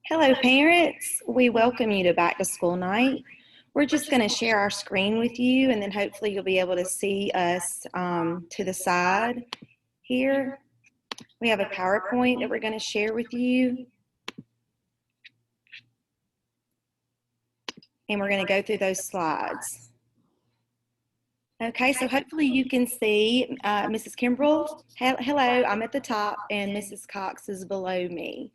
Hello, parents. We welcome you to Back to School Night. We're just going to share our screen with you, and then hopefully you'll be able to see us to the side here. We have a PowerPoint that we're going to share with you, and we're going to go through those slides. Okay, so hopefully you can see Mrs. Kimbrell. Hello, I'm at the top, and Mrs. Cox is below me.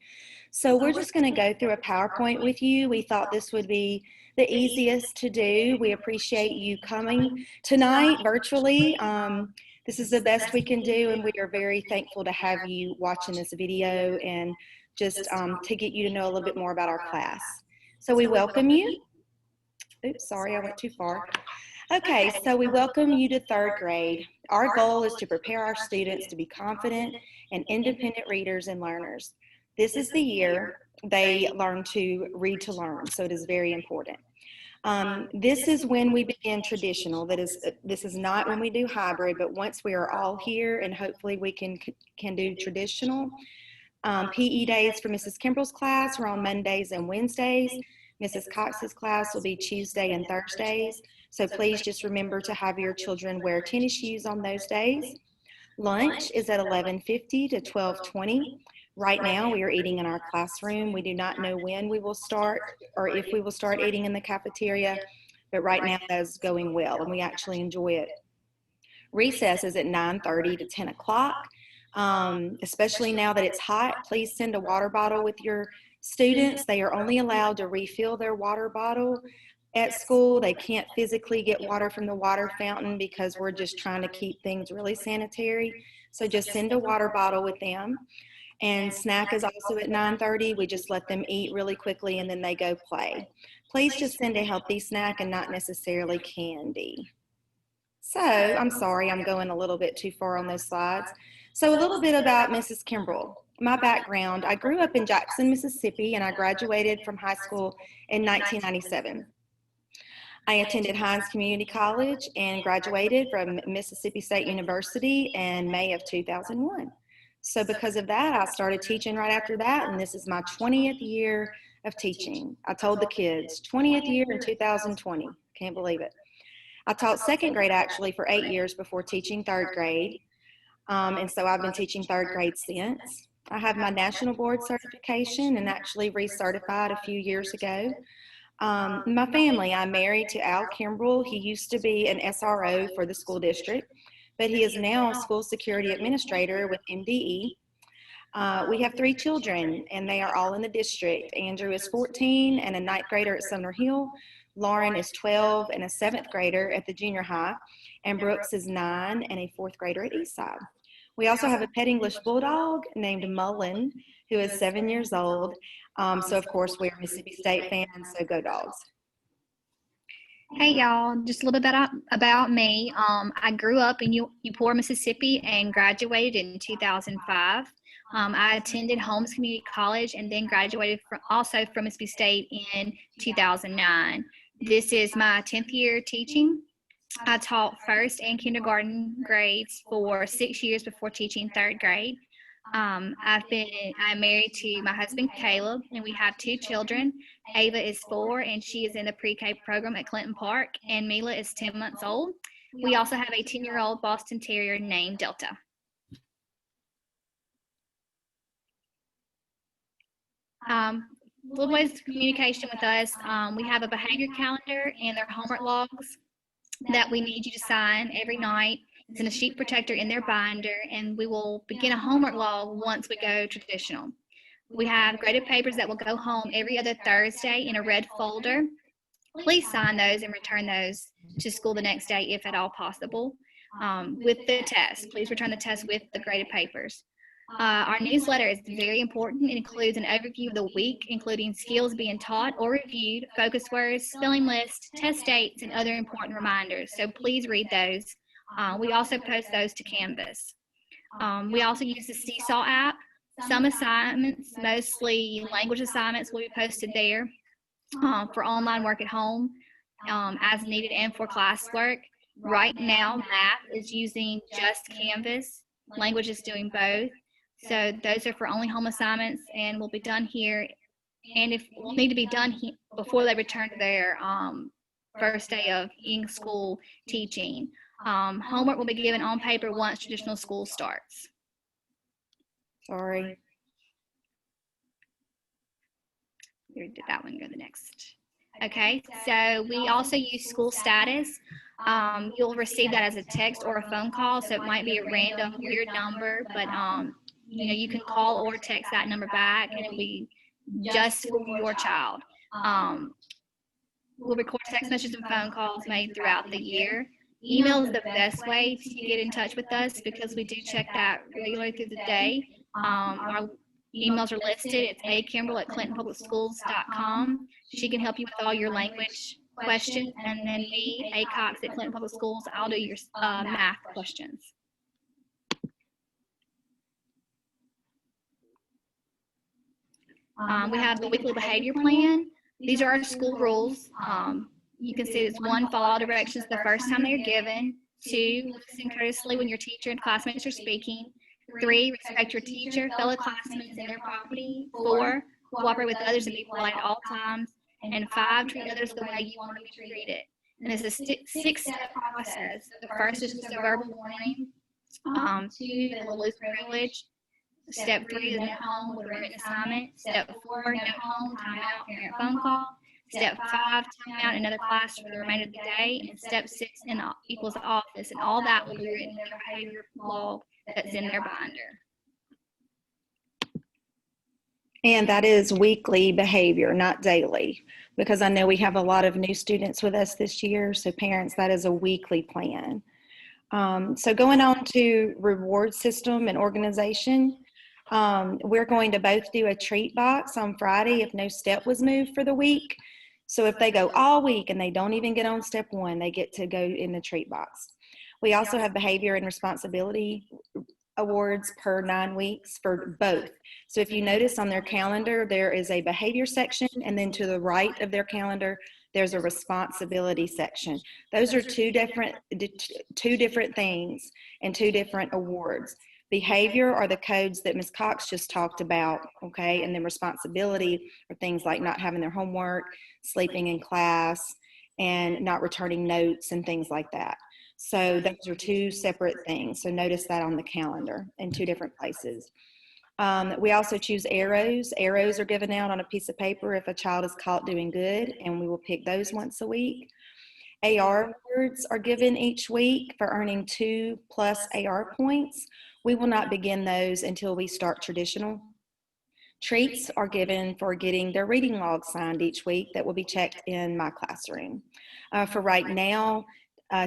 So we're just going to go through a PowerPoint with you. We thought this would be the easiest to do. We appreciate you coming tonight virtually. This is the best we can do, and we are very thankful to have you watching this video and just to get you to know a little bit more about our class. So we welcome you. Oops, sorry, I went too far. Okay, so we welcome you to third grade. Our goal is to prepare our students to be confident and independent readers and learners. This is the year they learn to read to learn, so it is very important. This is when we begin traditional. This is not when we do hybrid, but once we are all here, and hopefully we can do traditional. PE days for Mrs. Kimbrell's class are on Mondays and Wednesdays. Mrs. Cox's class will be Tuesday and Thursdays. So please just remember to have your children wear tennis shoes on those days. Lunch is at 11:50 to 12:20. Right now we are eating in our classroom. We do not know when we will start or if we will start eating in the cafeteria, but right now that is going well and we actually enjoy it. Recess is at 9:30 to 10 o'clock. Especially now that it's hot, please send a water bottle with your students. They are only allowed to refill their water bottle at school. They can't physically get water from the water fountain because we're just trying to keep things really sanitary. So just send a water bottle with them. And snack is also at 9:30. We just let them eat really quickly and then they go play. Please just send a healthy snack and not necessarily candy. So I'm sorry, I'm going a little bit too far on those slides. So a little bit about Mrs. Kimbrell. My background, I grew up in Jackson, Mississippi, and I graduated from high school in 1997. I attended Hines Community College and graduated from Mississippi State University in May of 2001. So because of that, I started teaching right after that, and this is my 20th year of teaching. I told the kids, 20th year in 2020. Can't believe it. I taught second grade actually for 8 years before teaching third grade, and so I've been teaching third grade since. I have my national board certification and actually recertified a few years ago. My family, I'm married to Al Kimbrell. He used to be an SRO for the school district, but he is now a school security administrator with MDE. We have 3 children, and they are all in the district. Andrew is 14 and a 9th grader at Sumner Hill. Lauren is 12 and a 7th grader at the junior high, and Brooks is 9 and a 4th grader at Eastside. We also have a pet English bulldog named Mullen, who is 7 years old. So of course we're Mississippi State fans, so go Dogs. Hey y'all, just a little bit about me. I grew up in Eupora, Mississippi and graduated in 2005. I attended Holmes Community College and then graduated also from Mississippi State in 2009. This is my 10th year teaching. I taught first and kindergarten grades for 6 years before teaching third grade. I'm married to my husband Caleb, and we have 2 children. Ava is 4 and she is in the pre-K program at Clinton Park, and Mila is 10 months old. We also have a 10-year-old Boston Terrier named Delta. Little ways of communication with us. We have a behavior calendar and their homework logs that we need you to sign every night. It's in a sheet protector in their binder, and we will begin a homework log once we go traditional. We have graded papers that will go home every other Thursday in a red folder. Please sign those and return those to school the next day if at all possible. With the test, please return the test with the graded papers. Our newsletter is very important. It includes an overview of the week, including skills being taught or reviewed, focus words, spelling lists, test dates, and other important reminders. So please read those. We also post those to Canvas. We also use the Seesaw app. Some assignments, mostly language assignments, will be posted there for online work at home as needed and for classwork. Right now, math is using just Canvas. Language is doing both. So those are for only home assignments and will be done here and if will need to be done before they return to their first day of in-school teaching. Homework will be given on paper once traditional school starts. Sorry. We did that one, go to the next. Okay, so we also use school status. You'll receive that as a text or a phone call, so it might be a random weird number, but you know, you can call or text that number back, and it'll be just for your child. We'll record text messages and phone calls made throughout the year. Email is the best way to get in touch with us because we do check that regularly through the day. Our emails are listed. It's akimbrel@clintonpublicschools.com. She can help you with all your language questions, and then me, A. Cox at Clinton Public Schools, I'll do your math questions. We have the weekly behavior plan. These are our school rules. You can see it's 1, follow all directions the first time they are given. 2, listen courteously when your teacher and classmates are speaking. 3, respect your teacher, fellow classmates, and their property. 4, cooperate with others and be polite at all times. And 5, treat others the way you want to be treated. And it's a 6-step process. The first is just a verbal warning. 2, they will lose privilege. Step 3 is note home with a written assignment. Step 4, note home, timeout, parent phone call. Step 5, timeout, another class for the remainder of the day. And step 6 equals the office. And all that will be written in their behavior log that's in their binder. And that is weekly behavior, not daily, because I know we have a lot of new students with us this year. So parents, that is a weekly plan. So going on to reward system and organization, we're going to both do a treat box on Friday if no step was moved for the week. So if they go all week and they don't even get on step 1, they get to go in the treat box. We also have behavior and responsibility awards per 9 weeks for both. So if you notice on their calendar, there is a behavior section, and then to the right of their calendar, there's a responsibility section. Those are two different things and 2 different awards. Behavior are the codes that Ms. Cox just talked about, okay? And then responsibility are things like not having their homework, sleeping in class, and not returning notes and things like that. So those are 2 separate things. So notice that on the calendar in 2 different places. We also choose arrows. Arrows are given out on a piece of paper if a child is caught doing good, and we will pick those once a week. AR awards are given each week for earning 2+ AR points. We will not begin those until we start traditional. Treats are given for getting their reading log signed each week that will be checked in my classroom. For right now,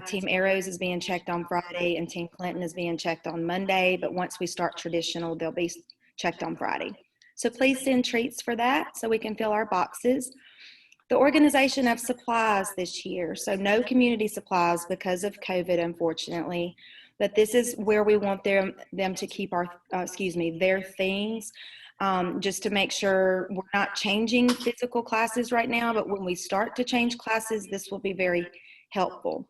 Team Arrows is being checked on Friday and Team Clinton is being checked on Monday, but once we start traditional, they'll be checked on Friday. So please send treats for that so we can fill our boxes. The organization of supplies this year, so no community supplies because of COVID, unfortunately, but this is where we want them to keep their things, just to make sure we're not changing physical classes right now, but when we start to change classes, this will be very helpful.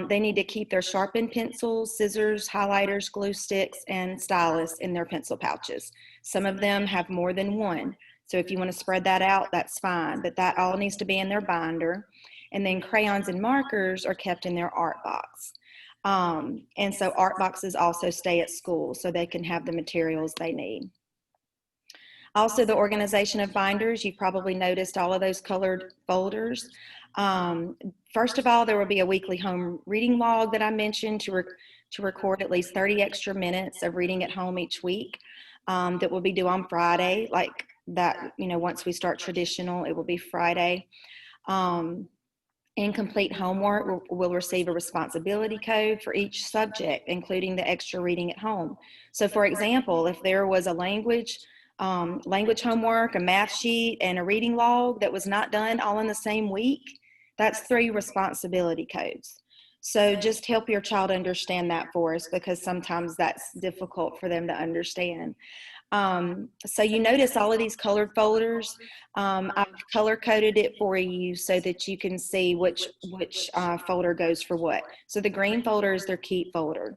They need to keep their sharpened pencils, scissors, highlighters, glue sticks, and stylus in their pencil pouches. Some of them have more than one. So if you want to spread that out, that's fine, but that all needs to be in their binder. And then crayons and markers are kept in their art box. And so art boxes also stay at school so they can have the materials they need. Also, the organization of binders, you've probably noticed all of those colored folders. First of all, there will be a weekly home reading log that I mentioned to record at least 30 extra minutes of reading at home each week that will be due on Friday, like that, once we start traditional, it will be Friday. Incomplete homework will receive a responsibility code for each subject, including the extra reading at home. So for example, if there was a language homework, a math sheet, and a reading log that was not done all in the same week, that's 3 responsibility codes. So just help your child understand that for us, because sometimes that's difficult for them to understand. So you notice all of these colored folders. I've color coded it for you so that you can see which folder goes for what. So the green folder is their keep folder.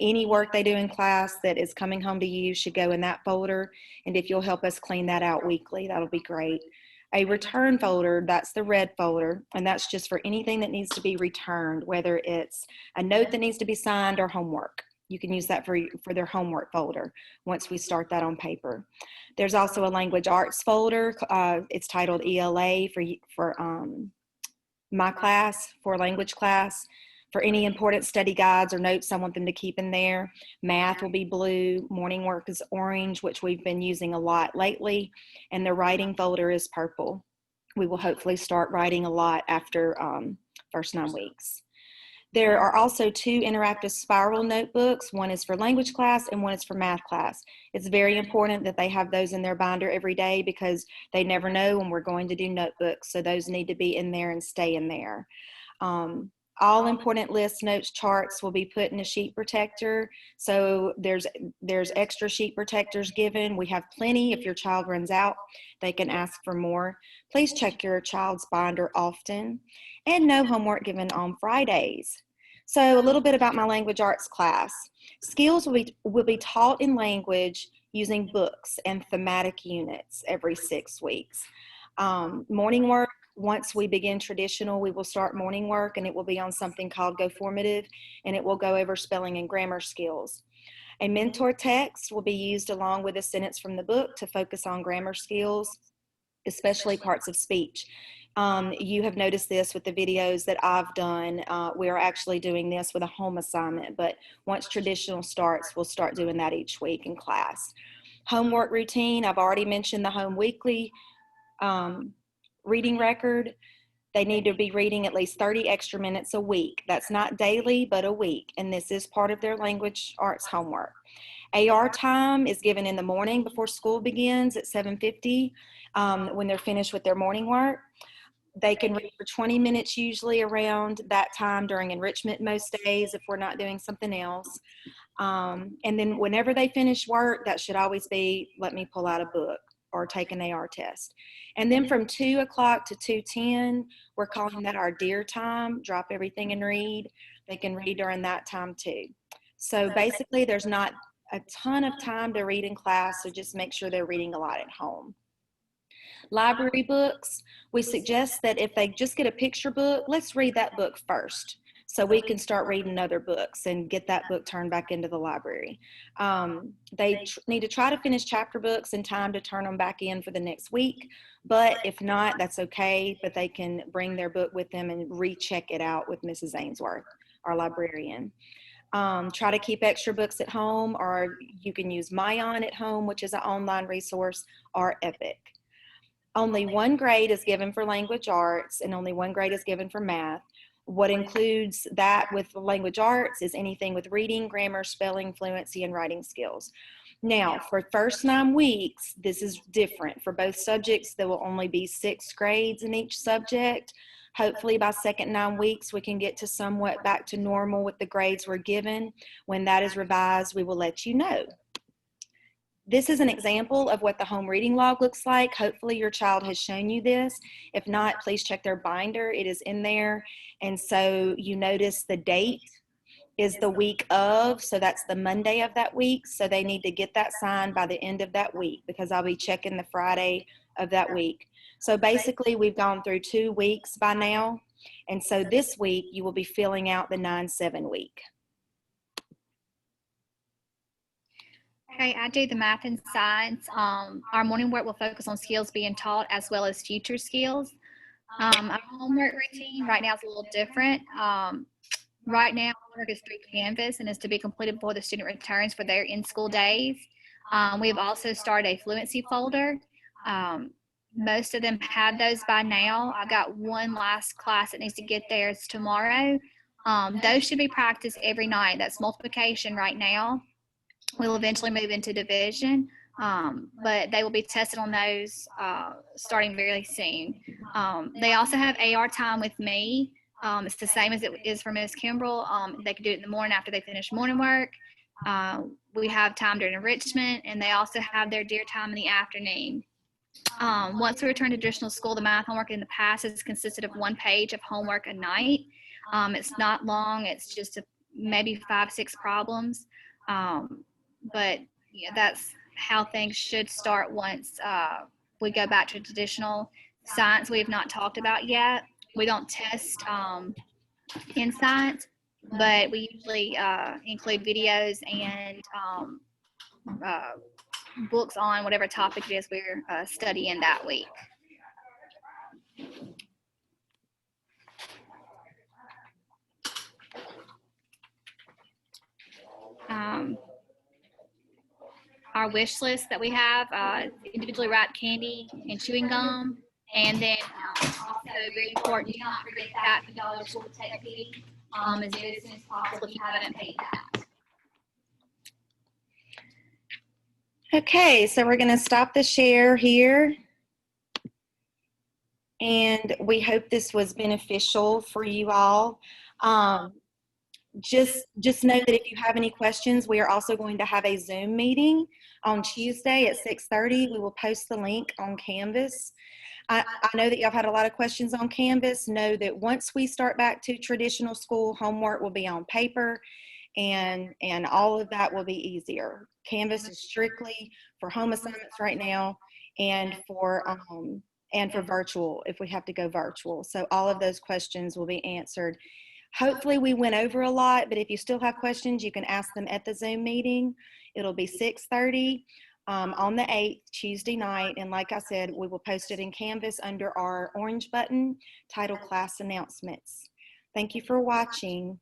Any work they do in class that is coming home to you should go in that folder. And if you'll help us clean that out weekly, that'll be great. A return folder, that's the red folder, and that's just for anything that needs to be returned, whether it's a note that needs to be signed or homework. You can use that for their homework folder once we start that on paper. There's also a language arts folder. It's titled ELA for my class, for language class. For any important study guides or notes I want them to keep in there. Math will be blue, morning work is orange, which we've been using a lot lately, and the writing folder is purple. We will hopefully start writing a lot after first 9 weeks. There are also 2 interactive spiral notebooks. One is for language class and one is for math class. It's very important that they have those in their binder every day because they never know when we're going to do notebooks, so those need to be in there and stay in there. All important lists, notes, charts will be put in a sheet protector. So there's extra sheet protectors given. We have plenty. If your child runs out, they can ask for more. Please check your child's binder often. And no homework given on Fridays. So a little bit about my language arts class. Skills will be taught in language using books and thematic units every 6 weeks. Morning work. Once we begin traditional, we will start morning work, and it will be on something called Go Formative, and it will go over spelling and grammar skills. A mentor text will be used along with a sentence from the book to focus on grammar skills, especially parts of speech. You have noticed this with the videos that I've done. We're actually doing this with a home assignment, but once traditional starts, we'll start doing that each week in class. Homework routine, I've already mentioned the home weekly. Reading record, they need to be reading at least 30 extra minutes a week. That's not daily, but a week, and this is part of their language arts homework. AR time is given in the morning before school begins at 7:50 when they're finished with their morning work. They can read for 20 minutes usually around that time during enrichment most days if we're not doing something else. And then whenever they finish work, that should always be, let me pull out a book or take an AR test. And then from 2 o'clock to 2:10, we're calling that our dear time, drop everything and read. They can read during that time too. So basically there's not a ton of time to read in class, so just make sure they're reading a lot at home. Library books, we suggest that if they just get a picture book, let's read that book first, so we can start reading other books and get that book turned back into the library. They need to try to finish chapter books in time to turn them back in for the next week, but if not, that's okay, but they can bring their book with them and recheck it out with Mrs. Ainsworth, our librarian. Try to keep extra books at home, or you can use Mayan at home, which is an online resource, or Epic. Only 1 grade is given for language arts and only 1 grade is given for math. What includes that with language arts is anything with reading, grammar, spelling, fluency, and writing skills. Now, for first 9 weeks, this is different. For both subjects, there will only be 6 grades in each subject. Hopefully by second 9 weeks, we can get to somewhat back to normal with the grades we're given. When that is revised, we will let you know. This is an example of what the home reading log looks like. Hopefully your child has shown you this. If not, please check their binder. It is in there. And so you notice the date is the week of, so that's the Monday of that week. So they need to get that signed by the end of that week because I'll be checking the Friday of that week. So basically we've gone through 2 weeks by now. And so this week you will be filling out the 9-7 week. Okay, I do the math and science. Our morning work will focus on skills being taught as well as future skills. Our homework routine right now is a little different. Right now, homework is 3 Canvas and is to be completed before the student returns for their in-school days. We have also started a fluency folder. Most of them have those by now. I've got 1 last class that needs to get theirs tomorrow. Those should be practiced every night. That's multiplication right now. We'll eventually move into division, but they will be tested on those starting very soon. They also have AR time with me. It's the same as it is for Ms. Kimbrell. They can do it in the morning after they finish morning work. We have time during enrichment, and they also have their dear time in the afternoon. Once we return to traditional school, the math homework in the past has consisted of 1 page of homework a night. It's not long. It's just maybe 5, 6 problems. But yeah, that's how things should start once we go back to traditional science. We have not talked about yet. We don't test in science, but we usually include videos and uh, books on whatever topic it is we're studying that week. Our wish list that we have, individually wrapped candy and chewing gum. And then also very important, do not forget that $50 school tech fee as soon as possible if you haven't paid that. Okay, so we're going to stop the share here. And we hope this was beneficial for you all. Just know that if you have any questions, we are also going to have a Zoom meeting on Tuesday at 6:30. We will post the link on Canvas. I know that y'all had a lot of questions on Canvas. Know that once we start back to traditional school, homework will be on paper, and all of that will be easier. Canvas is strictly for home assignments right now, and for virtual if we have to go virtual. So all of those questions will be answered. Hopefully we went over a lot, but if you still have questions, you can ask them at the Zoom meeting. It'll be 6:30 on the 8th, Tuesday night. And like I said, we will post it in Canvas under our orange button titled Class Announcements. Thank you for watching.